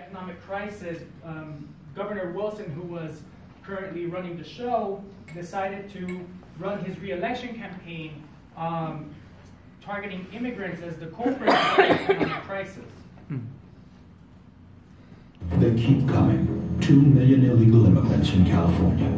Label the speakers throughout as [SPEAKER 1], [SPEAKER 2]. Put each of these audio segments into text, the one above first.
[SPEAKER 1] Economic crisis, Governor Wilson, who was currently running the show, decided to run his re-election campaign targeting immigrants as the culprit of the economic crisis.
[SPEAKER 2] They keep coming. 2 million illegal immigrants in California.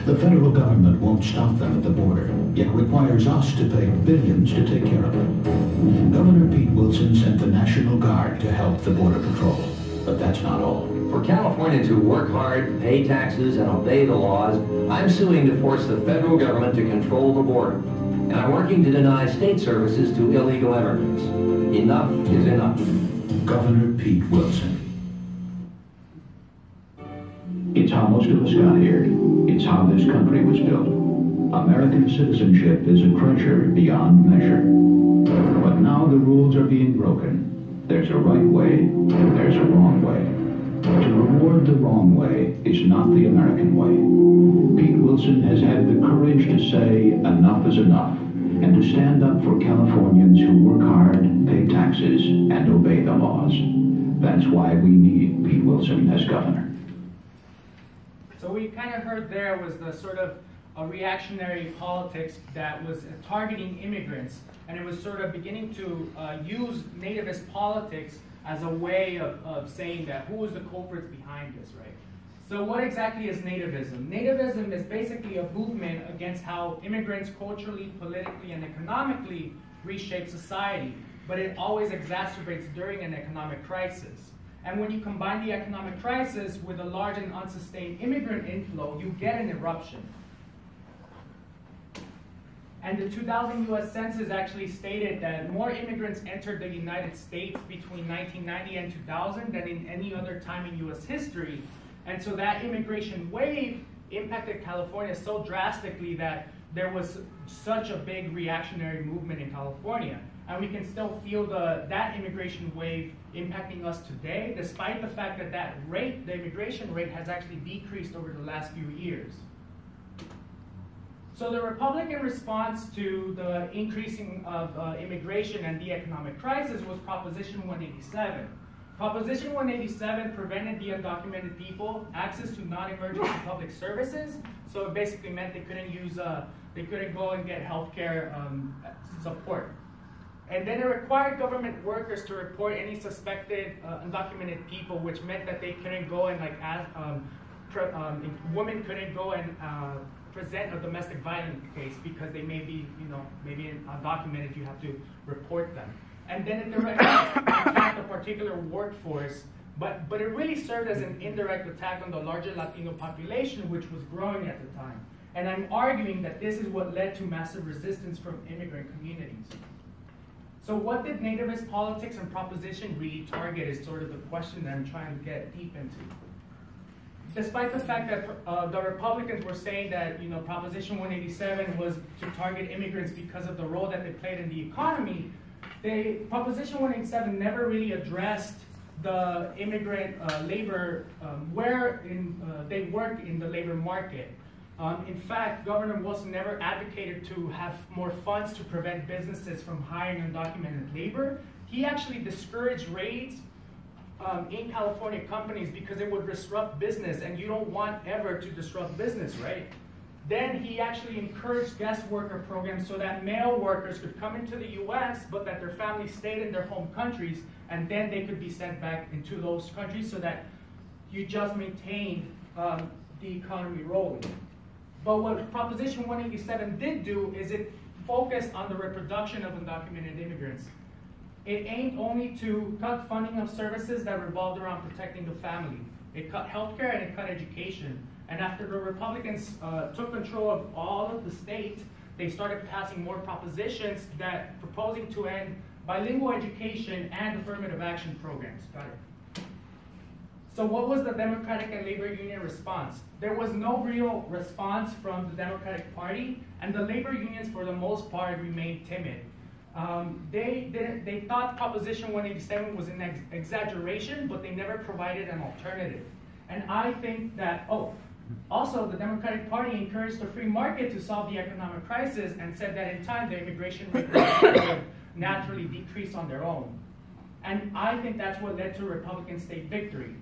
[SPEAKER 2] The federal government won't stop them at the border, yet requires us to pay billions to take care of them. Governor Pete Wilson sent the National Guard to help the Border Patrol. But that's not all.
[SPEAKER 3] For Californians who work hard, pay taxes, and obey the laws, I'm suing to force the federal government to control the border. And I'm working to deny state services to illegal immigrants. Enough is enough.
[SPEAKER 2] Governor Pete Wilson.
[SPEAKER 4] It's how most of us got here. It's how this country was built. American citizenship is a treasure beyond measure. But now the rules are being broken. There's a right way, and there's a wrong way. To reward the wrong way is not the American way. Pete Wilson has had the courage to say enough is enough, and to stand up for Californians who work hard, pay taxes, and obey the laws. That's why we need Pete Wilson as governor.
[SPEAKER 1] So what we kind of heard there was the sort of reactionary politics that was targeting immigrants, and it was sort of beginning to use nativist politics as a way of saying that who was the culprits behind this, right? So what exactly is nativism? Nativism is basically a movement against how immigrants culturally, politically, and economically reshape society, but it always exacerbates during an economic crisis. And when you combine the economic crisis with a large and unsustained immigrant inflow, you get an eruption. And the 2000 US Census actually stated that more immigrants entered the United States between 1990 and 2000 than in any other time in US history. And so that immigration wave impacted California so drastically that there was such a big reactionary movement in California. And we can still feel that immigration wave impacting us today, despite the fact that that rate, the immigration rate, has actually decreased over the last few years. So the Republican response to the increasing of immigration and the economic crisis was Proposition 187. Proposition 187 prevented the undocumented people access to non-emergency public services. So it basically meant they couldn't use, they couldn't go and get healthcare support. And then it required government workers to report any suspected undocumented people, which meant that they couldn't go and women couldn't go and present a domestic violence case because they may be, maybe undocumented. You have to report them. And then it directly attacked a particular workforce, but it really served as an indirect attack on the larger Latino population, which was growing at the time. And I'm arguing that this is what led to massive resistance from immigrant communities. So what did nativist politics and proposition really target is sort of the question that I'm trying to get deep into. Despite the fact that the Republicans were saying that Proposition 187 was to target immigrants because of the role that they played in the economy, Proposition 187 never really addressed the immigrant labor, where they work in the labor market. In fact, Governor Wilson never advocated to have more funds to prevent businesses from hiring undocumented labor. He actually discouraged raids in California companies because it would disrupt business, and you don't want ever to disrupt business, right? Then he actually encouraged guest worker programs so that male workers could come into the US, but that their families stayed in their home countries, and then they could be sent back into those countries so that you just maintained the economy rolling. But what Proposition 187 did do is it focused on the reproduction of undocumented immigrants. It aimed only to cut funding of services that revolved around protecting the family. It cut healthcare and it cut education. And after the Republicans took control of all of the state, they started passing more propositions that proposing to end bilingual education and affirmative action programs. Got it. So what was the Democratic and Labor Union response? There was no real response from the Democratic Party, and the labor unions, for the most part, remained timid. They thought Proposition 187 was an exaggeration, but they never provided an alternative. And I think that, also the Democratic Party encouraged the free market to solve the economic crisis and said that in time the immigration rate would naturally decrease on their own. And I think that's what led to Republican state victory.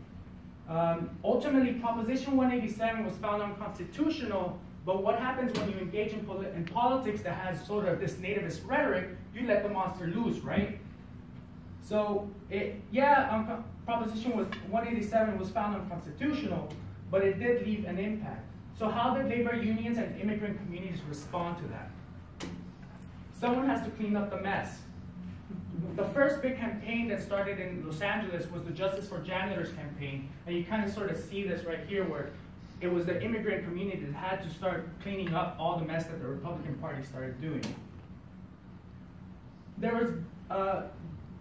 [SPEAKER 1] Ultimately, Proposition 187 was found unconstitutional, but what happens when you engage in politics that has sort of this nativist rhetoric, you let the monster loose, right? So, Proposition 187 was found unconstitutional, but it did leave an impact. So how did labor unions and immigrant communities respond to that? Someone has to clean up the mess. The first big campaign that started in Los Angeles was the Justice for Janitors campaign, and you kind of sort of see this right here where it was the immigrant community that had to start cleaning up all the mess that the Republican Party started doing. There was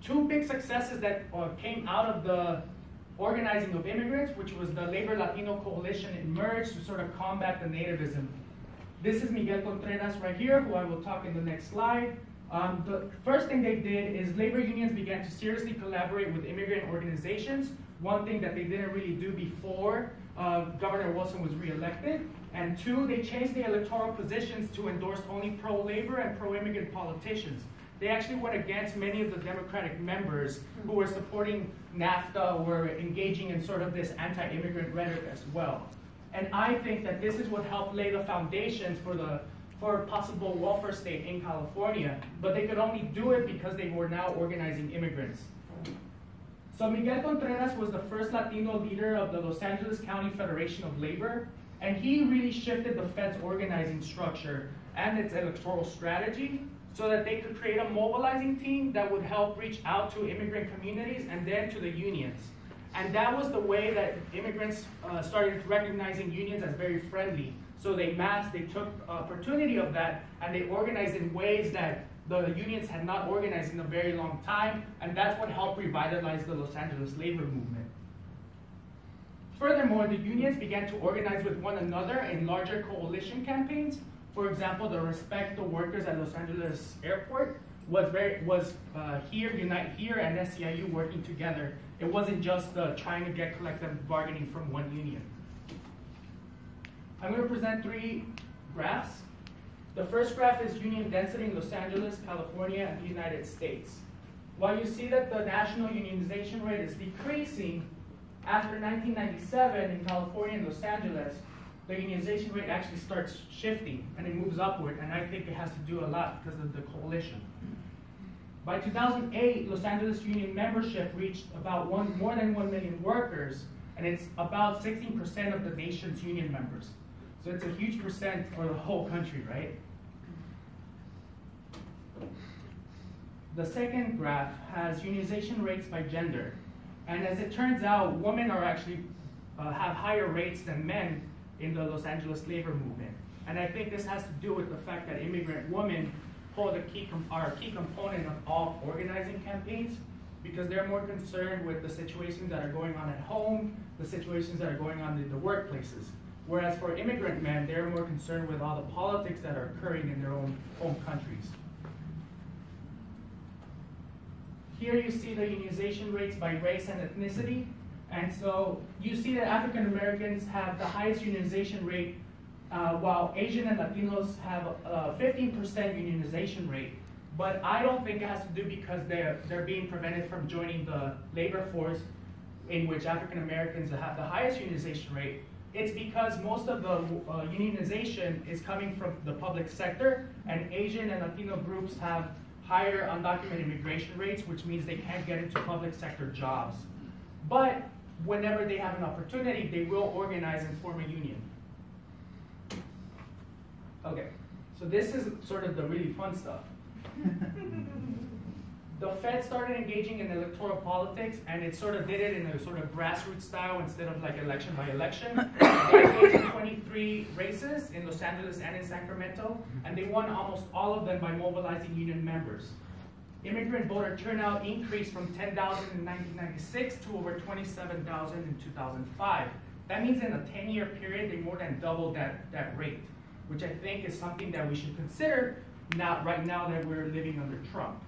[SPEAKER 1] two big successes that came out of the organizing of immigrants, which was the Labor-Latino Coalition emerged to sort of combat the nativism. This is Miguel Contreras right here, who I will talk in the next slide. The first thing they did is labor unions began to seriously collaborate with immigrant organizations, one thing that they didn't really do before Governor Wilson was reelected. And two, they changed the electoral positions to endorse only pro-labor and pro-immigrant politicians. They actually went against many of the Democratic members who were supporting NAFTA, were engaging in sort of this anti-immigrant rhetoric as well. And I think that this is what helped lay the foundations for a possible welfare state in California, but they could only do it because they were now organizing immigrants. So Miguel Contreras was the first Latino leader of the Los Angeles County Federation of Labor, and he really shifted the Fed's organizing structure and its electoral strategy so that they could create a mobilizing team that would help reach out to immigrant communities and then to the unions. And that was the way that immigrants started recognizing unions as very friendly. So they took opportunity of that, and they organized in ways that the unions had not organized in a very long time, and that's what helped revitalize the Los Angeles labor movement. Furthermore, the unions began to organize with one another in larger coalition campaigns. For example, the Respect the Workers at Los Angeles Airport was Unite Here, and SEIU working together. It wasn't just trying to get collective bargaining from one union. I'm going to present three graphs. The first graph is union density in Los Angeles, California, and the United States. While you see that the national unionization rate is decreasing, after 1997 in California and Los Angeles, the unionization rate actually starts shifting and it moves upward, and I think it has to do a lot because of the coalition. By 2008, Los Angeles union membership reached about more than 1 million workers, and it's about 16% of the nation's union members. So it's a huge percent for the whole country, right? The second graph has unionization rates by gender. And as it turns out, women are actually have higher rates than men in the Los Angeles labor movement. And I think this has to do with the fact that immigrant women are a key component of all organizing campaigns, because they're more concerned with the situations that are going on at home, the situations that are going on in the workplaces. Whereas for immigrant men, they're more concerned with all the politics that are occurring in their own home countries. Here you see the unionization rates by race and ethnicity. And so you see that African Americans have the highest unionization rate, while Asian and Latinos have a 15% unionization rate. But I don't think it has to do because they're being prevented from joining the labor force, in which African Americans have the highest unionization rate. It's because most of the unionization is coming from the public sector, and Asian and Latino groups have higher undocumented immigration rates, which means they can't get into public sector jobs. But whenever they have an opportunity, they will organize and form a union. Okay, so this is sort of the really fun stuff. The Fed started engaging in electoral politics, and it sort of did it in a sort of grassroots style instead of like election by election. They engaged in 23 races in Los Angeles and in Sacramento, and they won almost all of them by mobilizing union members. Immigrant voter turnout increased from 10,000 in 1996 to over 27,000 in 2005. That means in a 10-year period, they more than doubled that rate, which I think is something that we should consider right now that we're living under Trump.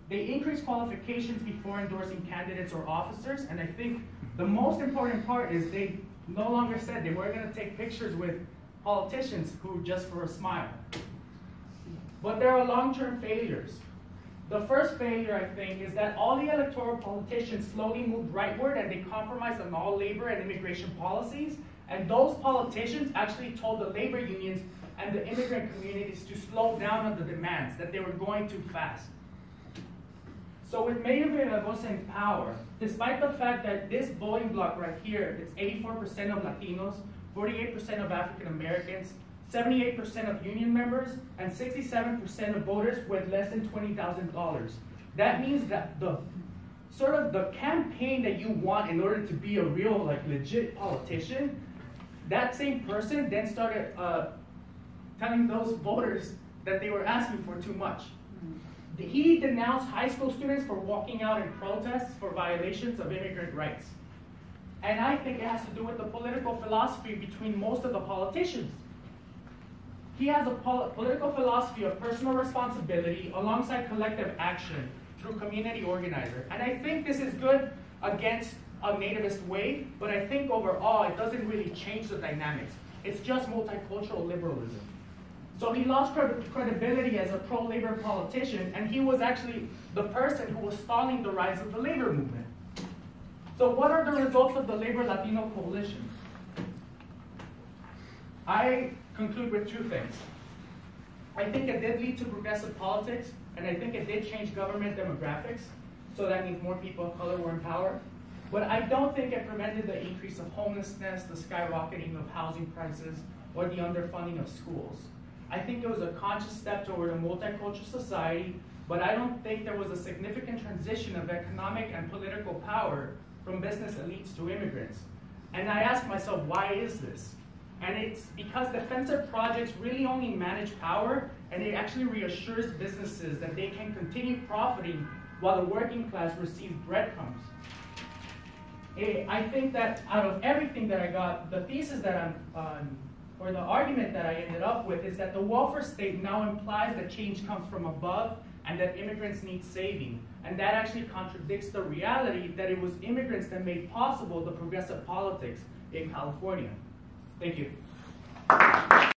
[SPEAKER 1] They increased qualifications before endorsing candidates or officers, and I think the most important part is they no longer said they weren't going to take pictures with politicians who just for a smile. But there are long-term failures. The first failure, I think, is that all the electoral politicians slowly moved rightward and they compromised on all labor and immigration policies. And those politicians actually told the labor unions and the immigrant communities to slow down on the demands, that they were going too fast. So with Mayor Villalobos in power, despite the fact that this voting bloc right here, it's 84% of Latinos, 48% of African Americans, 78% of union members, and 67% of voters with less than $20,000. That means that the sort of the campaign that you want in order to be a real, like, legit politician, that same person then started telling those voters that they were asking for too much. He denounced high school students for walking out in protests for violations of immigrant rights. And I think it has to do with the political philosophy between most of the politicians. He has a political philosophy of personal responsibility alongside collective action through community organizer. And I think this is good against a nativist wave, but I think overall it doesn't really change the dynamics. It's just multicultural liberalism. So he lost credibility as a pro-labor politician, and he was actually the person who was stalling the rise of the labor movement. So what are the results of the Labor-Latino Coalition? I conclude with two things. I think it did lead to progressive politics, and I think it did change government demographics, so that means more people of color were in power. But I don't think it prevented the increase of homelessness, the skyrocketing of housing prices, or the underfunding of schools. I think it was a conscious step toward a multicultural society, but I don't think there was a significant transition of economic and political power from business elites to immigrants. And I ask myself, why is this? And it's because defensive projects really only manage power, and it actually reassures businesses that they can continue profiting while the working class receives breadcrumbs. I think that out of everything that I got, the thesis that or the argument that I ended up with is that the welfare state now implies that change comes from above and that immigrants need saving. And that actually contradicts the reality that it was immigrants that made possible the progressive politics in California. Thank you.